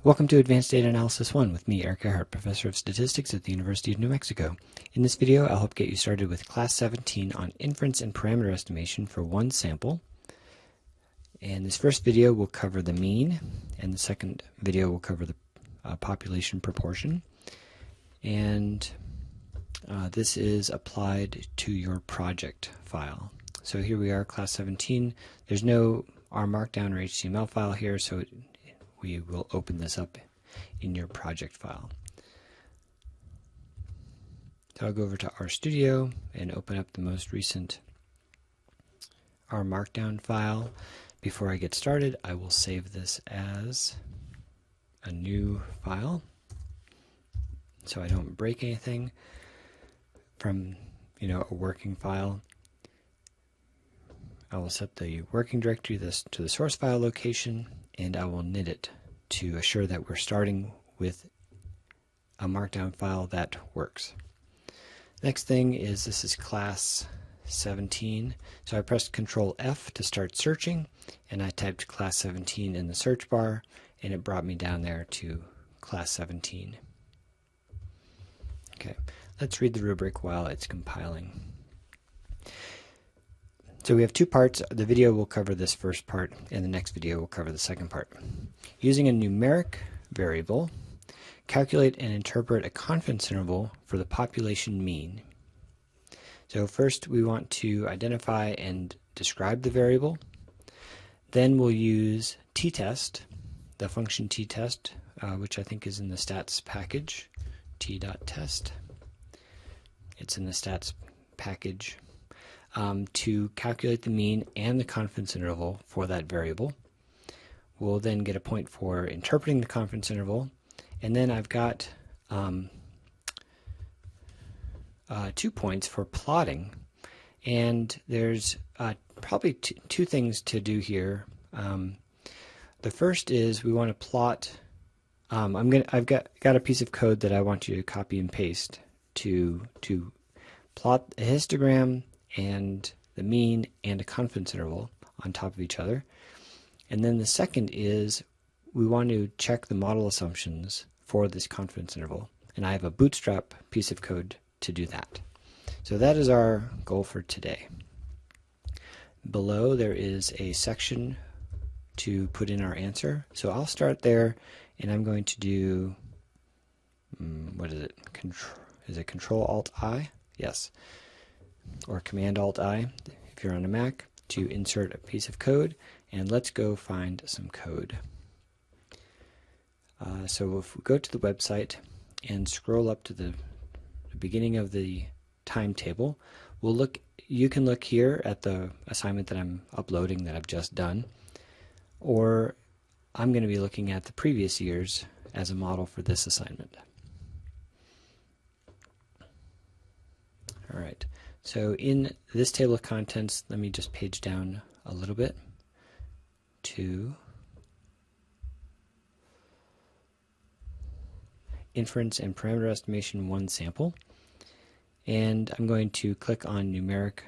Welcome to Advanced Data Analysis 1 with me, Erik Erhardt, Professor of Statistics at the University of New Mexico. In this video, I'll help get you started with Class 17 on inference and parameter estimation for one sample. And this first video will cover the mean, and the second video will cover the population proportion. And this is applied to your project file. So here we are, Class 17. There's no R Markdown or HTML file here, so we will open this up in your project file. So I'll go over to RStudio and open up the most recent R Markdown file. Before I get started, I will save this as a new file so I don't break anything from a working file. I will set the working directory to the source file location, and I will knit it to assure that we're starting with a markdown file that works. Next thing is this is class 17. So I pressed Control F to start searching, and I typed class 17 in the search bar, and it brought me down there to class 17. Okay, let's read the rubric while it's compiling. So we have two parts. The video will cover this first part, and the next video will cover the second part. Using a numeric variable, calculate and interpret a confidence interval for the population mean. So first we want to identify and describe the variable. Then we'll use t-test, the function t-test, which I think is in the stats package, t.test. It's in the stats package. To calculate the mean and the confidence interval for that variable. We'll then get a point for interpreting the confidence interval, and then I've got 2 points for plotting. And there's probably two things to do here. The first is we want to plot. I've got a piece of code that I want you to copy and paste to plot a histogram and the mean and a confidence interval on top of each other. And then the second is we want to check the model assumptions for this confidence interval. And I have a bootstrap piece of code to do that. So that is our goal for today. Below there is a section to put in our answer. So I'll start there, and I'm going to do, what is it? Is it Control-Alt-I? Yes. Or Command-Alt-I if you're on a Mac, to insert a piece of code, and let's go find some code. So if we go to the website and scroll up to the beginning of the timetable, you can look here at the assignment that I'm uploading that I've just done, or I'm going to be looking at the previous years as a model for this assignment. All right. So in this table of contents, let me just page down a little bit to Inference and Parameter Estimation 1 sample. And I'm going to click on Numeric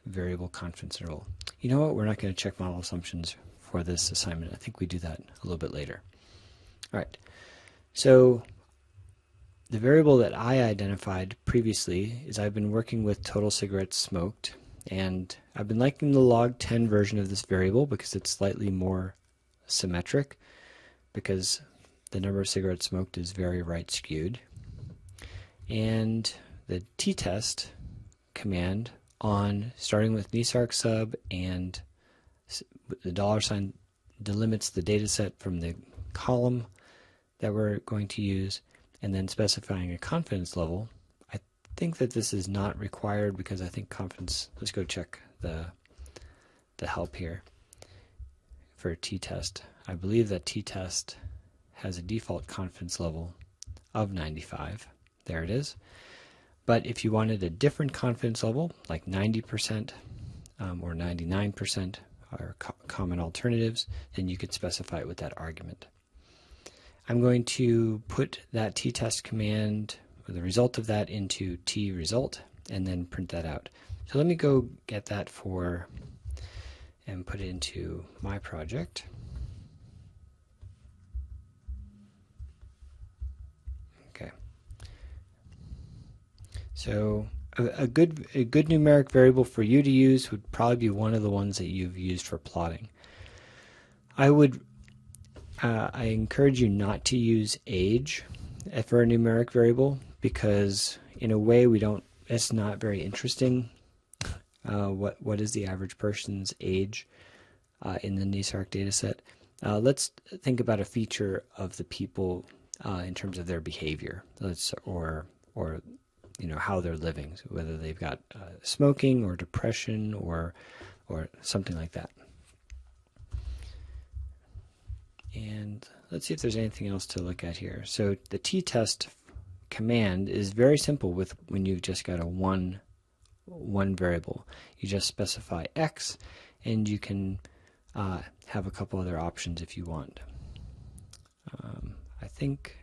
Variable Confidence Interval. You know what? We're not going to check model assumptions for this assignment. I think we do that a little bit later. All right. So the variable that I identified previously is I've been working with total cigarettes smoked, and I've been liking the log 10 version of this variable because it's slightly more symmetric, because the number of cigarettes smoked is very right skewed. And the t-test command on starting with nisarg sub and the $sign delimits the data set from the column that we're going to use, and then specifying a confidence level. I think that this is not required because I think confidence, let's go check the help here for t-test. I believe that t-test has a default confidence level of 95. There it is. But if you wanted a different confidence level, like 90% or 99% are common alternatives, then you could specify it with that argument. I'm going to put that t-test command, or the result of that, into t-result, and then print that out. So let me go get that and put it into my project. So a good numeric variable for you to use would probably be one of the ones that you've used for plotting. I encourage you not to use age for a numeric variable, because in a way it's not very interesting. What is the average person's age in the NESARC data set? Let's think about a feature of the people in terms of their behavior, or how they're living, so whether they've got smoking or depression or something like that. And let's see if there's anything else to look at here. So the t-test command is very simple when you've just got a one variable. You just specify x, and you can have a couple other options if you want. I think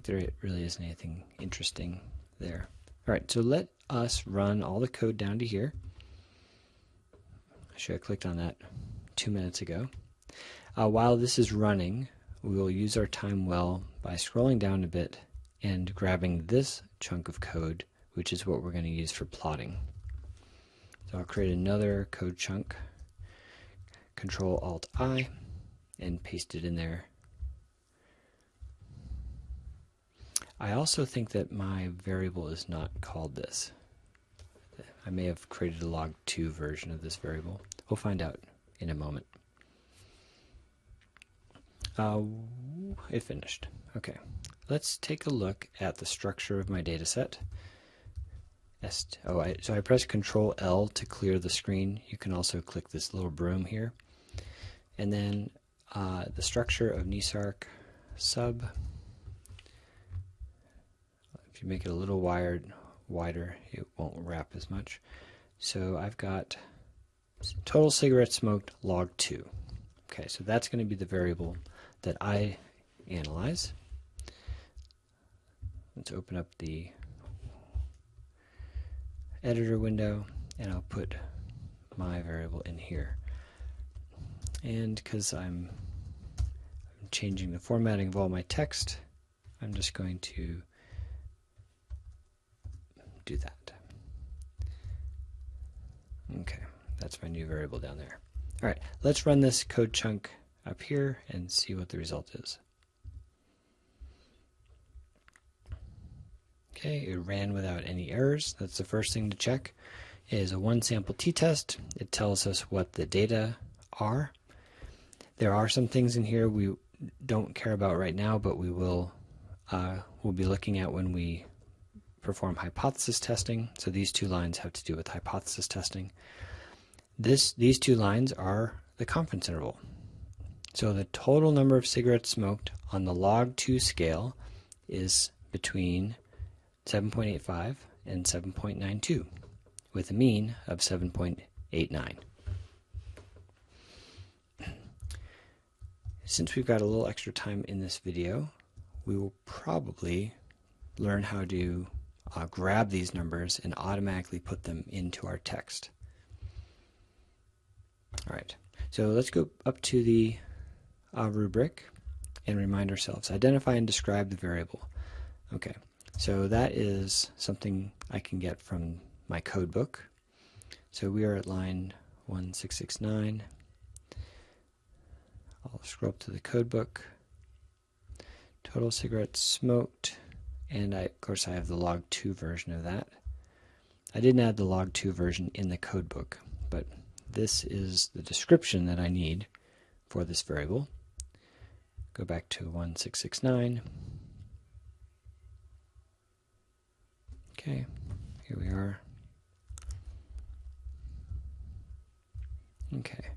there really isn't anything interesting there. All right, so let us run all the code down to here. I should have clicked on that 2 minutes ago. While this is running, we will use our time well by scrolling down a bit and grabbing this chunk of code, which is what we're going to use for plotting. So I'll create another code chunk, Control-Alt-I, and paste it in there. I also think that my variable is not called this. I may have created a log2 version of this variable. We'll find out in a moment. It finished. Okay, let's take a look at the structure of my data set. So I pressed Control-L to clear the screen. You can also click this little broom here. And then the structure of NESARC sub. If you make it a little wider, it won't wrap as much. So I've got total cigarettes smoked log 2. Okay, so that's going to be the variable that I analyze. Let's open up the editor window, and I'll put my variable in here. And because I'm changing the formatting of all my text, I'm just going to do that. Okay, that's my new variable down there. All right, let's run this code chunk up here and see what the result is. Okay, it ran without any errors. That's the first thing to check. It is a one sample t-test. It tells us what the data are. There are some things in here we don't care about right now, but we'll be looking at when we perform hypothesis testing. So these two lines have to do with hypothesis testing. These two lines are the confidence interval. So the total number of cigarettes smoked on the log 2 scale is between 7.85 and 7.92, with a mean of 7.89. Since we've got a little extra time in this video, we will probably learn how to grab these numbers and automatically put them into our text. All right, so let's go up to the rubric and remind ourselves, identify and describe the variable. Okay, so that is something I can get from my code book. So we are at line 1669. I'll scroll up to the code book. Total cigarettes smoked, and of course I have the log 2 version of that. I didn't add the log 2 version in the code book, but this is the description that I need for this variable. Go back to 1669. Okay, here we are. Okay,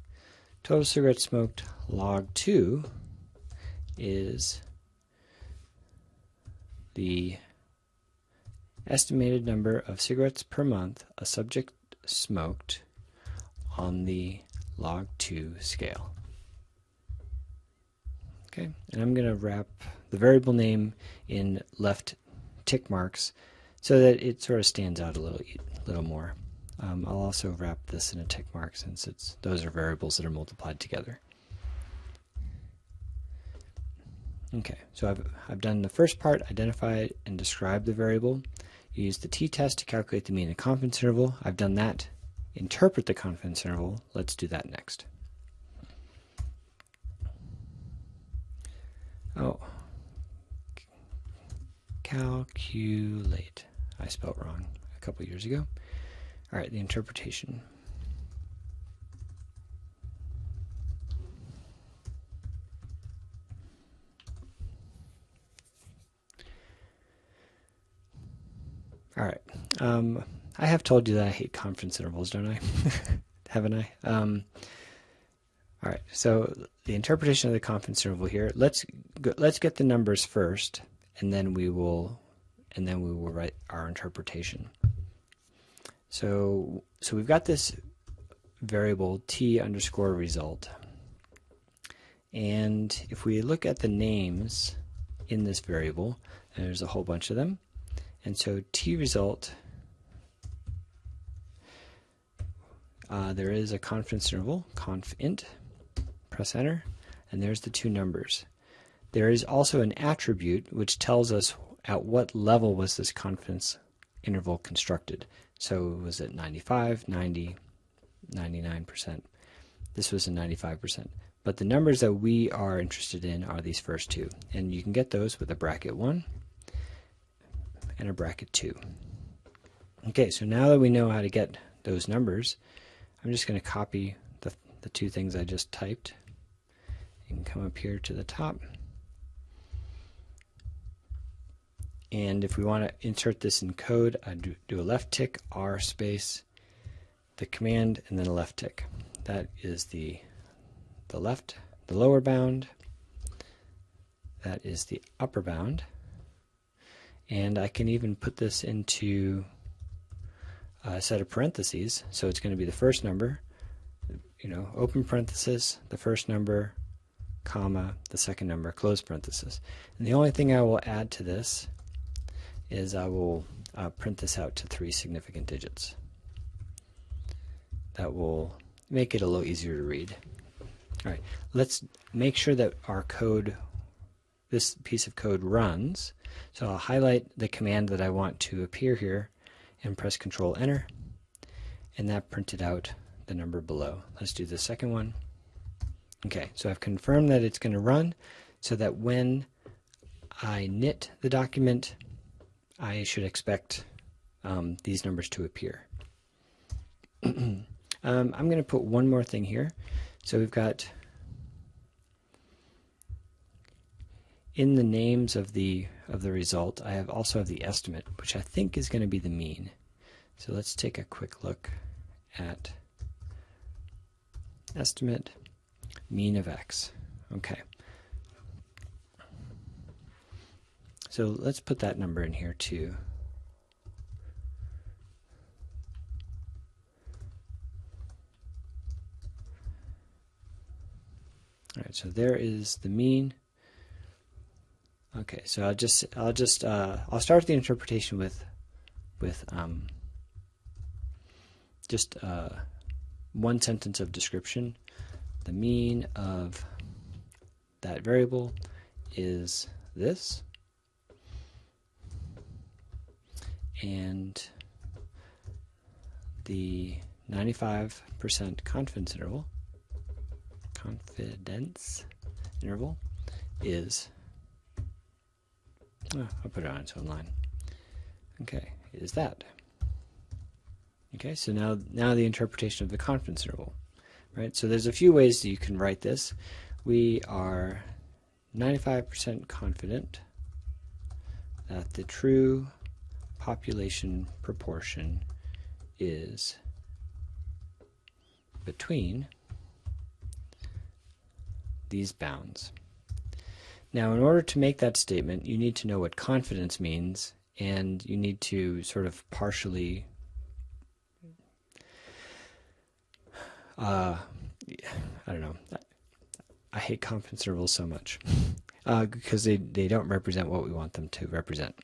total cigarettes smoked log 2 is the estimated number of cigarettes per month a subject smoked on the log 2 scale. Okay, and I'm going to wrap the variable name in left tick marks so that it sort of stands out a little more. I'll also wrap this in a tick mark since those are variables that are multiplied together. Okay, so I've done the first part, identify and describe the variable. You use the t-test to calculate the mean and confidence interval. I've done that. Interpret the confidence interval. Let's do that next. Oh, calculate. I spelled wrong a couple years ago. All right, the interpretation. All right. I have told you that I hate confidence intervals, don't I? Haven't I? All right. So the interpretation of the confidence interval here. Let's get the numbers first, and then we will write our interpretation. So we've got this variable t underscore result, and if we look at the names in this variable, and there's a whole bunch of them. And so t result, there is a confidence interval, conf int, press enter, and there's the two numbers. There is also an attribute which tells us at what level was this confidence interval constructed. So was it 95, 90, 99%? This was a 95%. But the numbers that we are interested in are these first two. And you can get those with a bracket 1 and a bracket 2. Okay, so now that we know how to get those numbers, I'm just going to copy the two things I just typed and come up here to the top. And if we want to insert this in code, I do a left tick, R space, the command, and then a left tick. That is the lower bound. That is the upper bound. And I can even put this into a set of parentheses. So it's going to be the first number, open parenthesis, the first number, comma, the second number, close parenthesis. And the only thing I will add to this is I will print this out to 3 significant digits. That will make it a little easier to read. All right, let's make sure that our code, this piece of code runs. So I'll highlight the command that I want to appear here and press Control Enter, and that printed out the number below. Let's do the second one. Okay, so I've confirmed that it's going to run so that when I knit the document, I should expect these numbers to appear. I'm going to put one more thing here. So we've got in the names of the result, I also have the estimate, which I think is going to be the mean. So let's take a quick look at estimate mean of x. Okay. So let's put that number in here too. All right, so there is the mean. Okay, so I'll start the interpretation with just one sentence of description. The mean of that variable is this, and the 95% confidence interval is, I'll put it on its own line. Okay, is that. Okay, so now the interpretation of the confidence interval, right? So there's a few ways that you can write this. We are 95% confident that the true population proportion is between these bounds. Now, in order to make that statement, you need to know what confidence means, and you need to sort of partially I don't know. I hate confidence intervals so much because they don't represent what we want them to represent.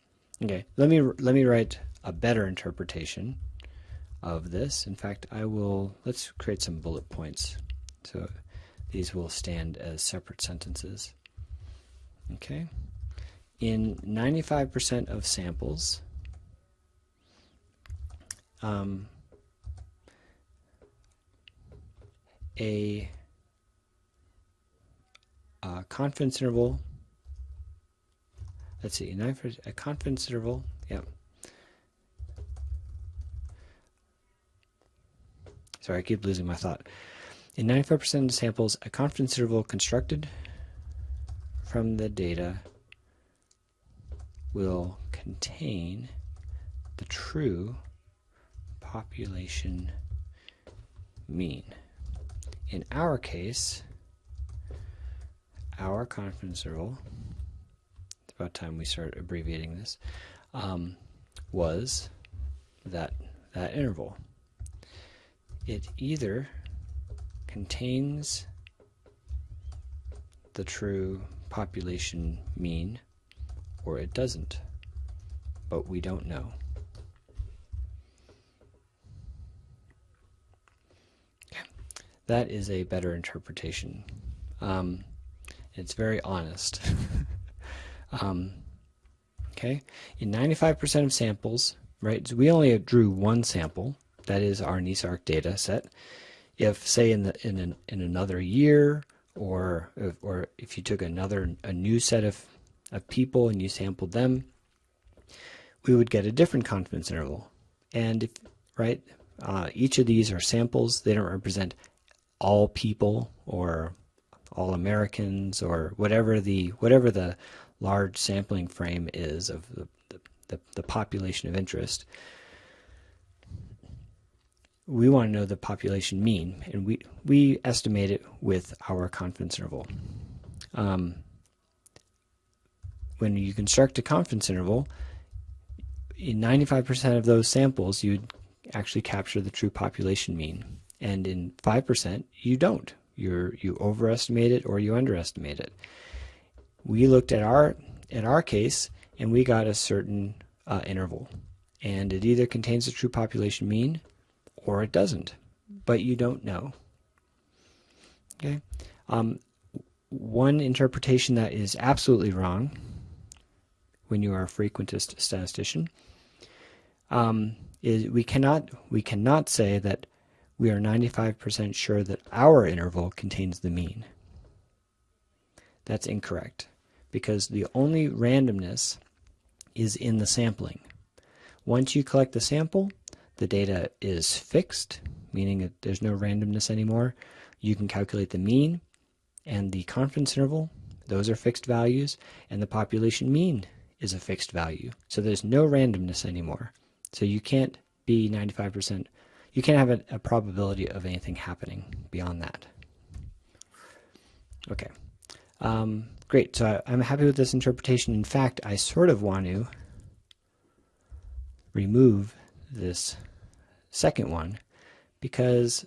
Okay, let me write a better interpretation of this. In fact, let's create some bullet points. So these will stand as separate sentences. Okay. In 95% of samples, a confidence interval. Let's see, a confidence interval. Yep. Sorry, I keep losing my thought. In 95% of samples, a confidence interval constructed from the data will contain the true population mean. In our case, our confidence interval, it's about time we start abbreviating this, was that interval. It either contains the true population mean or it doesn't, but we don't know. Okay. That is a better interpretation. It's very honest. Okay, in 95% of samples, right, so we only drew one sample, that is our NISARC data set. If, say, in another year, or if you took a new set of people and you sampled them, we would get a different confidence interval. And if, right, each of these are samples. They don't represent all people or all Americans or whatever the large sampling frame is of the population of interest. We want to know the population mean, and we estimate it with our confidence interval. When you construct a confidence interval, in 95% of those samples, you'd actually capture the true population mean, and in 5%, you don't. You overestimate it or you underestimate it. We looked at our case, and we got a certain interval, and it either contains the true population mean or it doesn't, but you don't know. Okay. One interpretation that is absolutely wrong when you are a frequentist statistician is we cannot say that we are 95% sure that our interval contains the mean. That's incorrect, because the only randomness is in the sampling. Once you collect the sample, the data is fixed, meaning that there's no randomness anymore. You can calculate the mean and the confidence interval. Those are fixed values, and the population mean is a fixed value. So there's no randomness anymore. So you can't be 95%. You can't have a probability of anything happening beyond that. Okay. Great. So I'm happy with this interpretation. In fact, I sort of want to remove this second one, because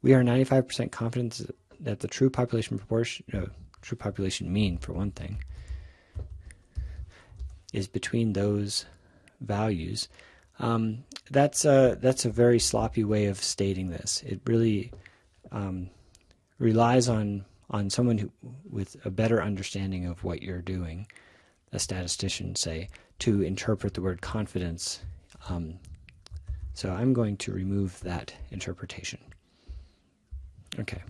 we are 95% confident that the true population true population mean, for one thing, is between those values. That's a very sloppy way of stating this. It really relies on someone with a better understanding of what you're doing, a statistician, say, to interpret the word confidence. So I'm going to remove that interpretation. Okay.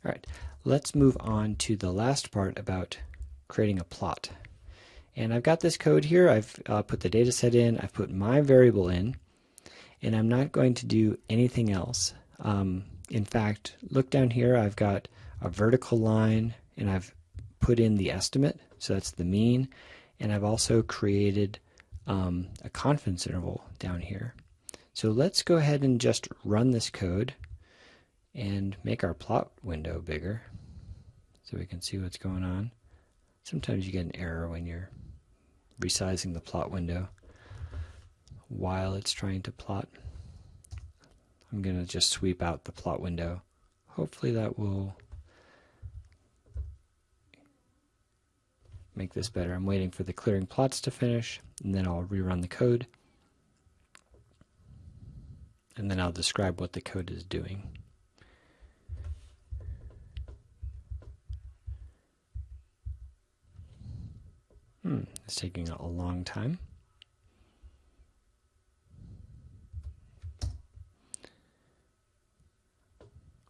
All right. Let's move on to the last part about creating a plot. And I've got this code here. I've put the data set in. I've put my variable in. And I'm not going to do anything else. In fact, look down here. I've got a vertical line, and I've put in the estimate. So that's the mean. And I've also created a confidence interval down here. So let's go ahead and just run this code and make our plot window bigger so we can see what's going on. Sometimes you get an error when you're resizing the plot window while it's trying to plot. I'm going to just sweep out the plot window. Hopefully that will make this better. I'm waiting for the clearing plots to finish, and then I'll rerun the code. And then I'll describe what the code is doing. It's taking a long time.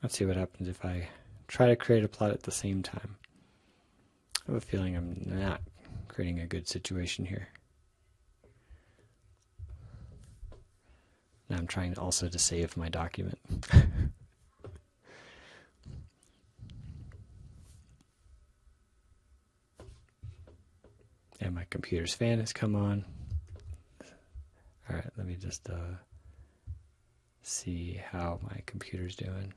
Let's see what happens if I try to create a plot at the same time. I have a feeling I'm not creating a good situation here. Now I'm trying also to save my document. And my computer's fan has come on. All right, let me just see how my computer's doing.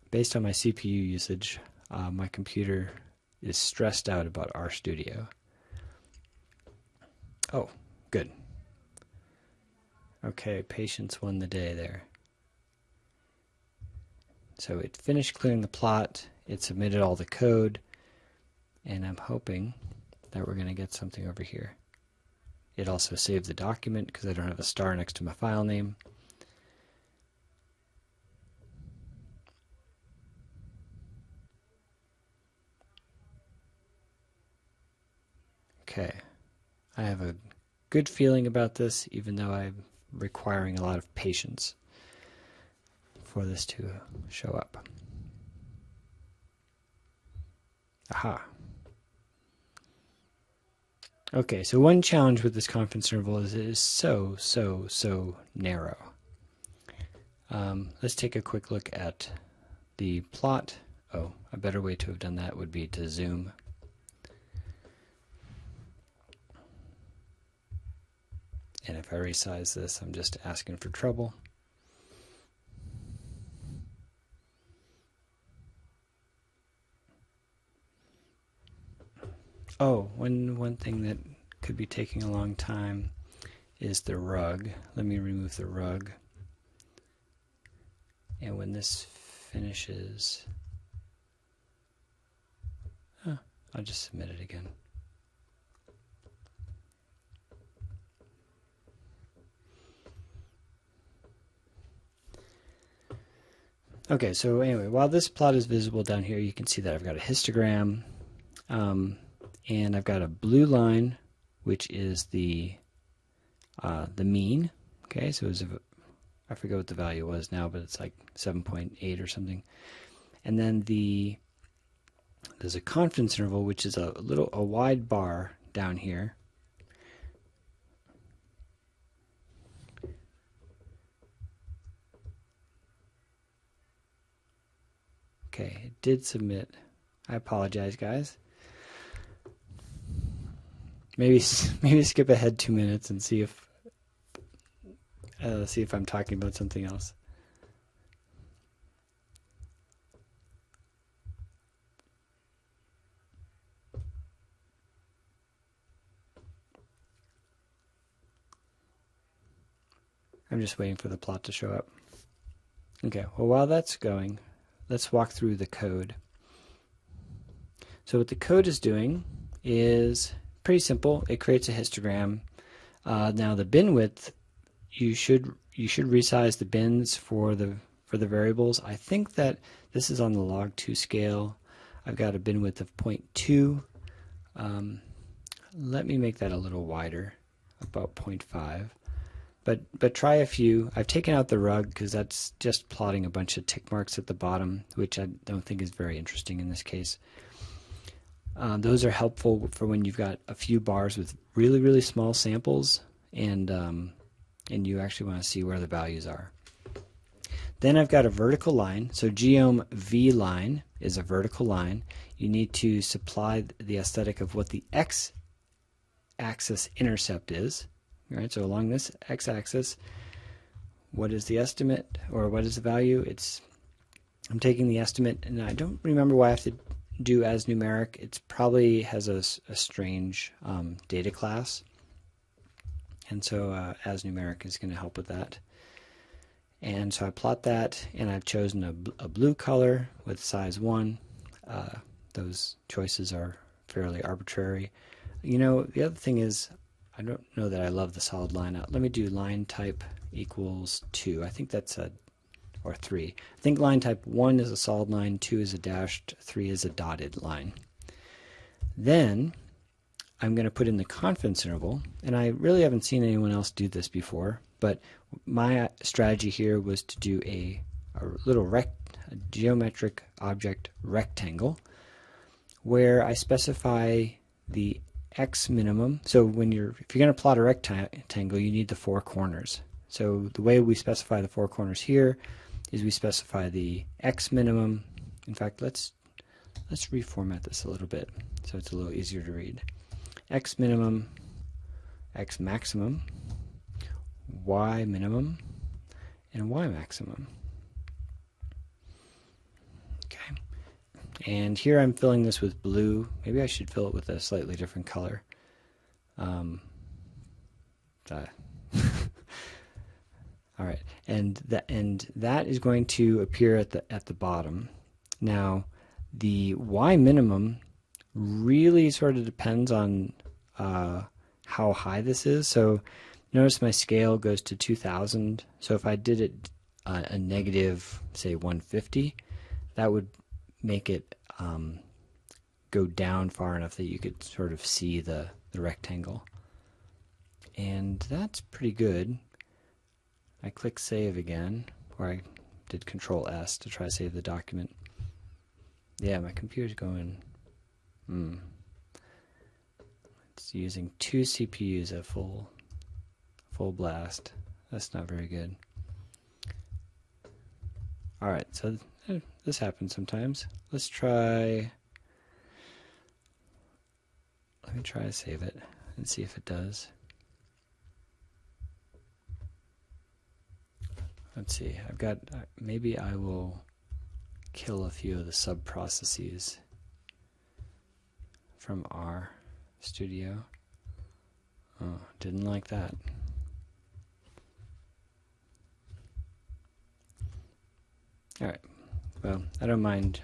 Based on my CPU usage, my computer is stressed out about RStudio. Oh, good. Okay, patience won the day there. So it finished clearing the plot, it submitted all the code, and I'm hoping that we're going to get something over here. It also saved the document because I don't have a star next to my file name. Okay, I have a good feeling about this, even though I'm requiring a lot of patience for this to show up. Aha. Okay, so one challenge with this confidence interval is it is so narrow. Let's take a quick look at the plot. Oh, a better way to have done that would be to zoom. And if I resize this, I'm just asking for trouble. Oh, one thing that could be taking a long time is the rug. Let me remove the rug. And when this finishes, I'll just submit it again. Okay, so anyway, while this plot is visible down here, you can see that I've got a histogram. And I've got a blue line, which is the mean. Okay, so I forget what the value was now, but it's like 7.8 or something. And then there's a confidence interval, which is a wide bar down here. Okay, it did submit. I apologize, guys. Maybe skip ahead 2 minutes and see if I'm talking about something else. I'm just waiting for the plot to show up. Okay, well, while that's going, let's walk through the code. So what the code is doing is pretty simple. It creates a histogram. Now the bin width, you should resize the bins for the variables. I think that this is on the log2 scale. I've got a bin width of 0.2. Let me make that a little wider, about 0.5. But try a few. I've taken out the rug because that's just plotting a bunch of tick marks at the bottom, which I don't think is very interesting in this case. Those are helpful for when you've got a few bars with really small samples and you actually want to see where the values are. Then I've got a vertical line. So geom v line is a vertical line. You need to supply the aesthetic of what the x-axis intercept is. All right, so along this x-axis, what is the estimate or what is the value? I'm taking the estimate, and I don't remember why I have to do as numeric. It probably has a strange data class, and so as numeric is going to help with that. And so I plot that, and I've chosen a blue color with size 1. Those choices are fairly arbitrary. You know, the other thing is, I don't know that I love the solid line. Let me do line type equals 2. I think that's or 3. I think line type 1 is a solid line, 2 is a dashed, 3 is a dotted line. Then I'm going to put in the confidence interval, and I really haven't seen anyone else do this before, But my strategy here was to do a geometric object rectangle where I specify the x minimum. So if you're going to plot a rectangle, you need the 4 corners. So the way we specify the 4 corners here is we specify the x minimum. In fact, let's reformat this a little bit so it's a little easier to read. X minimum, x maximum, y minimum, and y maximum. Okay. And here I'm filling this with blue. Maybe I should fill it with a slightly different color. All right, and that is going to appear at the bottom. Now, the y minimum really sort of depends on how high this is. So notice my scale goes to 2000. So if I did it a negative, say 150, that would make it go down far enough that you could sort of see the rectangle. And that's pretty good. I click Save again, or I did Control S to try to save the document. Yeah, my computer's going, It's using 2 CPUs at full blast. That's not very good. Alright, so this happens sometimes. Let me try to save it and see if it does. Let's see, I've got, maybe I will kill a few of the sub-processes from R Studio. Oh, didn't like that. Alright, well, I don't mind.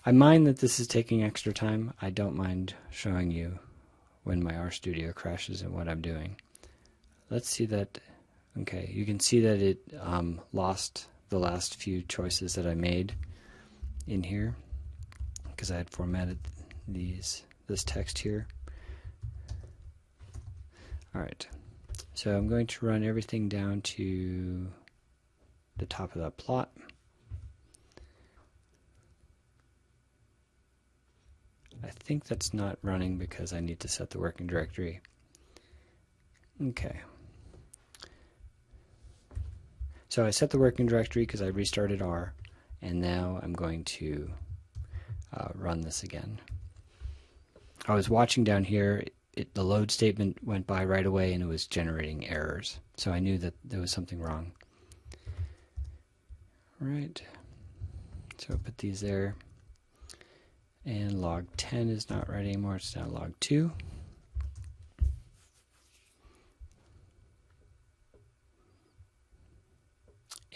I mind that this is taking extra time. I don't mind showing you when my RStudio crashes and what I'm doing. Let's see that. Okay, you can see that it lost the last few choices that I made in here because I had formatted this text here. Alright, so I'm going to run everything down to the top of that plot. I think that's not running because I need to set the working directory. Okay. So I set the working directory because I restarted R, and now I'm going to run this again. I was watching down here, the load statement went by right away and it was generating errors. So I knew that there was something wrong. Right. So I put these there. And log 10 is not right anymore, it's now log 2.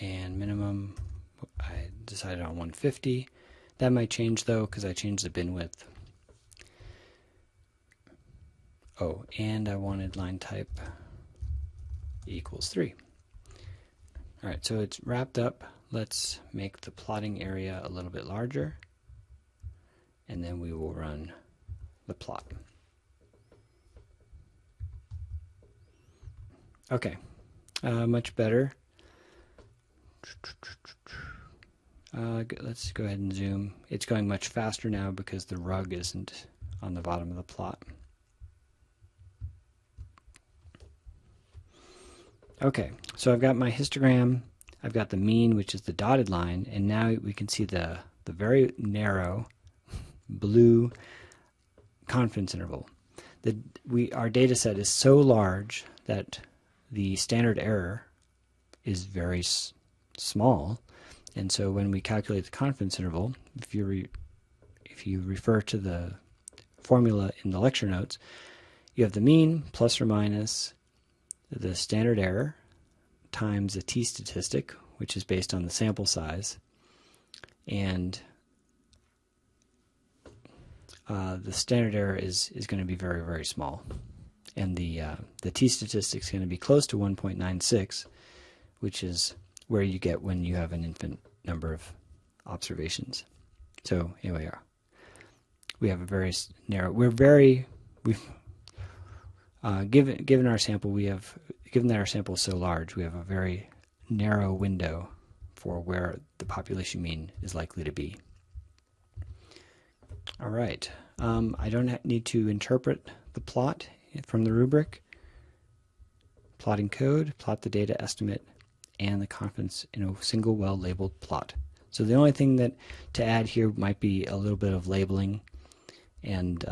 And minimum, I decided on 150. That might change though, because I changed the bin width. Oh, and I wanted line type equals 3. Alright, so it's wrapped up. Let's make the plotting area a little bit larger. And then we will run the plot. Okay, much better. Let's go ahead and zoom. It's going much faster now because the rug isn't on the bottom of the plot. Okay, so I've got my histogram, I've got the mean, which is the dotted line, and now we can see the very narrow blue confidence interval. Our data set is so large that the standard error is very small, and so when we calculate the confidence interval, if you refer to the formula in the lecture notes, you have the mean plus or minus the standard error times a t-statistic, which is based on the sample size, and the standard error is going to be very, very small, and the t-statistic is going to be close to 1.96, which is where you get when you have an infinite number of observations. So here we are. We have a very narrow. given our sample, given that our sample is so large, we have a very narrow window for where the population mean is likely to be. All right, I don't need to interpret the plot from the rubric. Plotting code, plot the data estimate, and the confidence in a single well-labeled plot. So the only thing that to add here might be a little bit of labeling, and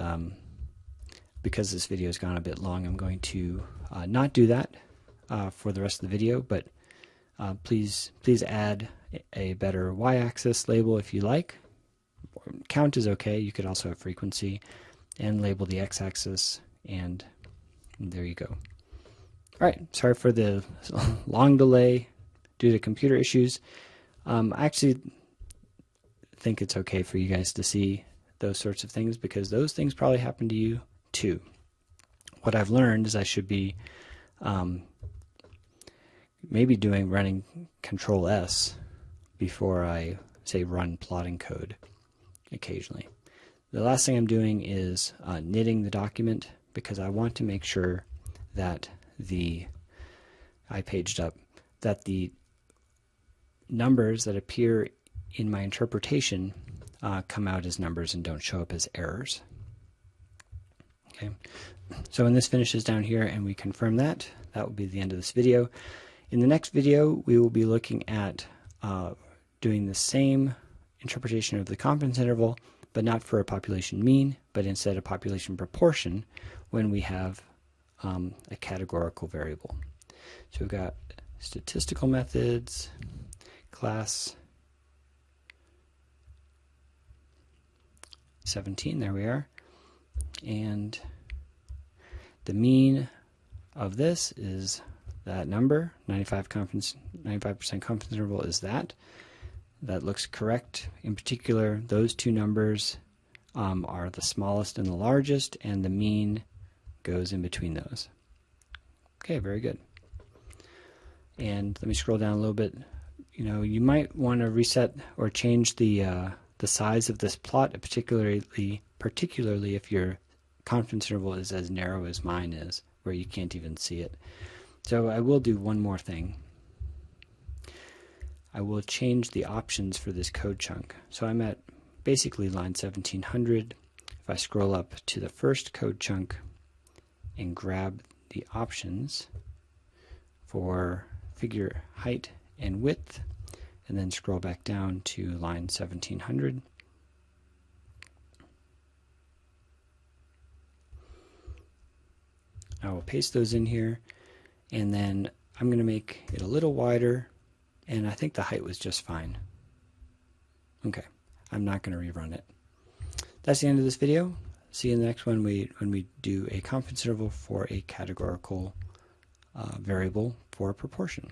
because this video has gone a bit long, I'm going to not do that for the rest of the video, but please add a better y-axis label if you like. Count is okay. You could also have frequency, and label the x-axis, and there you go. All right, sorry for the long delay due to computer issues. I actually think it's okay for you guys to see those sorts of things, because those things probably happen to you too. What I've learned is I should be maybe running Control S before I say run plotting code occasionally. The last thing I'm doing is knitting the document, because I want to make sure that I paged up, that the numbers that appear in my interpretation come out as numbers and don't show up as errors. Okay, so when this finishes down here and we confirm that, that will be the end of this video. In the next video, we will be looking at doing the same interpretation of the confidence interval, but not for a population mean, but instead a population proportion when we have a categorical variable. So we've got statistical methods, class 17, there we are, and the mean of this is that number, 95% confidence interval is that. That looks correct. In particular, those two numbers are the smallest and the largest, and the mean goes in between those. Okay, very good. And let me scroll down a little bit. You know, you might want to reset or change the size of this plot, particularly if your confidence interval is as narrow as mine is, where you can't even see it. So I will do one more thing. I will change the options for this code chunk. So I'm at basically line 1700. If I scroll up to the first code chunk and grab the options for figure height and width, and then scroll back down to line 1700. I will paste those in here, and then I'm going to make it a little wider, and I think the height was just fine. Okay, I'm not going to rerun it. That's the end of this video. See you in the next one when we do a confidence interval for a categorical variable for a proportion.